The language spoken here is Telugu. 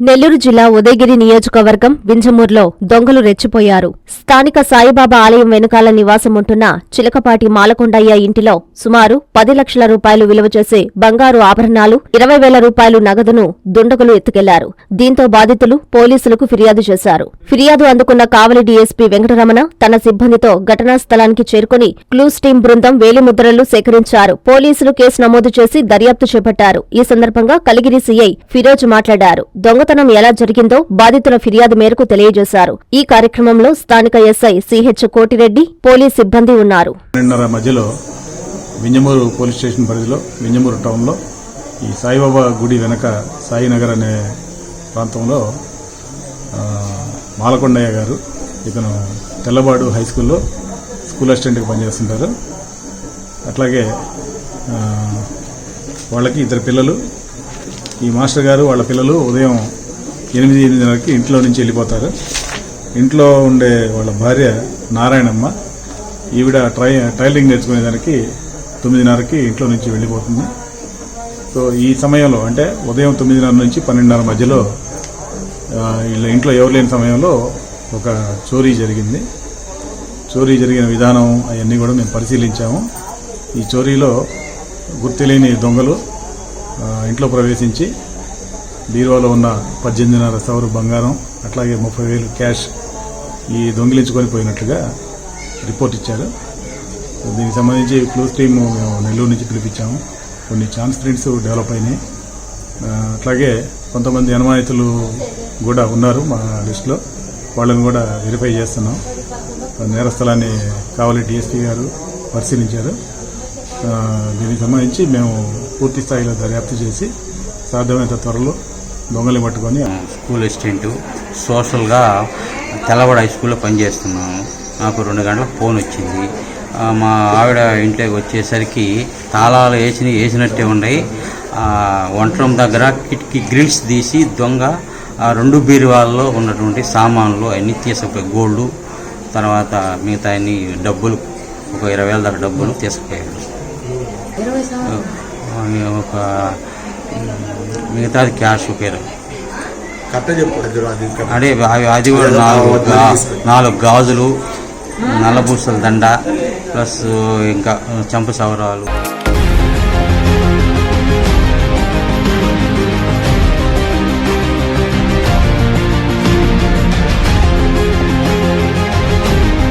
నెల్లూరు జిల్లా ఉదయగిరి నియోజకవర్గం వింజమూరులో దొంగలు రెచ్చిపోయారు. స్థానిక సాయిబాబా ఆలయం వెనుకాల నివాసముంటున్న చిలకపాటి మాలకొండయ్య ఇంటిలో సుమారు 10 లక్షల రూపాయలు విలువ చేసే బంగారు ఆభరణాలు, 20,000 రూపాయలు నగదును దుండగులు ఎత్తుకెళ్లారు. దీంతో బాధితులు పోలీసులకు ఫిర్యాదు చేశారు. ఫిర్యాదు అందుకున్న కావలి డీఎస్పీ వెంకటరమణ తన సిబ్బందితో ఘటనా స్థలానికి చేరుకుని క్లూస్ టీం బృందం వేలిముద్రలు సేకరించారు. పోలీసులు కేసు నమోదు చేసి దర్యాప్తు చేపట్టారు. ఈ సందర్భంగా కలిగిరి సీఐ ఫిరోజ్ మాట్లాడారు. దొంగతనం ఎలా జరిగిందో బాధితుల ఫిర్యాదు మేరకు తెలియజేశారు. ఈ కార్యక్రమంలో స్థానిక ఎస్ఐ సిహెచ్ కోటిరెడ్డి, పోలీస్ సిబ్బంది ఉన్నారు. మధ్యలో వింజమూరు పోలీస్ స్టేషన్ పరిధిలో వింజమూరు టౌన్లో ఈ సాయిబాబా గుడి వెనక సాయినగర్ అనే ప్రాంతంలో మాలకొండయ్య గారు, ఇతను తెల్లబాడు హై స్కూల్లో స్కూల్ అసిస్టెంట్గా పనిచేస్తుంటారు. అట్లాగే వాళ్ళకి 2 పిల్లలు. ఈ మాస్టర్ గారు వాళ్ళ పిల్లలు ఉదయం 8:30కి ఇంట్లో నుంచి వెళ్ళిపోతారు. ఇంట్లో ఉండే వాళ్ళ భార్య నారాయణమ్మ, ఈవిడ టైలరింగ్ నేర్చుకునేదానికి 9:30కి ఇంట్లో నుంచి వెళ్ళిపోతుంది. సో ఈ సమయంలో అంటే ఉదయం 9:30 నుంచి 12:30 మధ్యలో వీళ్ళ ఇంట్లో ఎవరు లేని సమయంలో ఒక చోరీ జరిగింది. చోరీ జరిగిన విధానం అవన్నీ కూడా మేము పరిశీలించాము. ఈ చోరీలో గుర్తులేని దొంగలు ఇంట్లో ప్రవేశించి బీరువాలో ఉన్న 18.5 సవరు బంగారం, అట్లాగే 30,000 క్యాష్ ఈ దొంగిలించుకొని పోయినట్లుగా రిపోర్ట్ ఇచ్చారు. దీనికి సంబంధించి క్లూస్ టీమ్ మేము నెల్లూరు నుంచి పిలిపించాము. కొన్ని ఛాన్స్ ప్రింట్స్ డెవలప్ అయినాయి. అట్లాగే కొంతమంది అనుమానితులు కూడా ఉన్నారు మా లిస్టులో. వాళ్ళని కూడా వెరిఫై చేస్తున్నాం. నేరస్థలాన్ని కావలి డిఎస్పీ గారు పరిశీలించారు. దీనికి సంబంధించి మేము పూర్తి స్థాయిలో దర్యాప్తు చేసి సాధ్యమైనంత త్వరలో దొంగలు పట్టుకొని. స్కూల్ అసిస్టెంట్ సోషల్గా తెల్లవాడ హై స్కూల్లో పనిచేస్తున్నాము. నాకు 2 గంటలకు ఫోన్ వచ్చింది. మా ఆవిడ ఇంట్లోకి వచ్చేసరికి తాళాలు వేసినట్టే ఉన్నాయి. వంటరం దగ్గర కిటికీ గ్రిల్స్ తీసి దొంగ 2 బీరువాల్లో ఉన్నటువంటి సామాన్లు అన్నీ తీసుకుపోయి, గోల్డ్ తర్వాత మిగతా అన్ని డబ్బులు, ఒక 20,000 దాకా డబ్బులు తీసుకుపోయాడు. ఒక మిగతాది క్యాష్ పేరు అదే అది కూడా 4 గాజులు, నల్లబూసల దండ, ప్లస్ ఇంకా చంపు సవరాలు.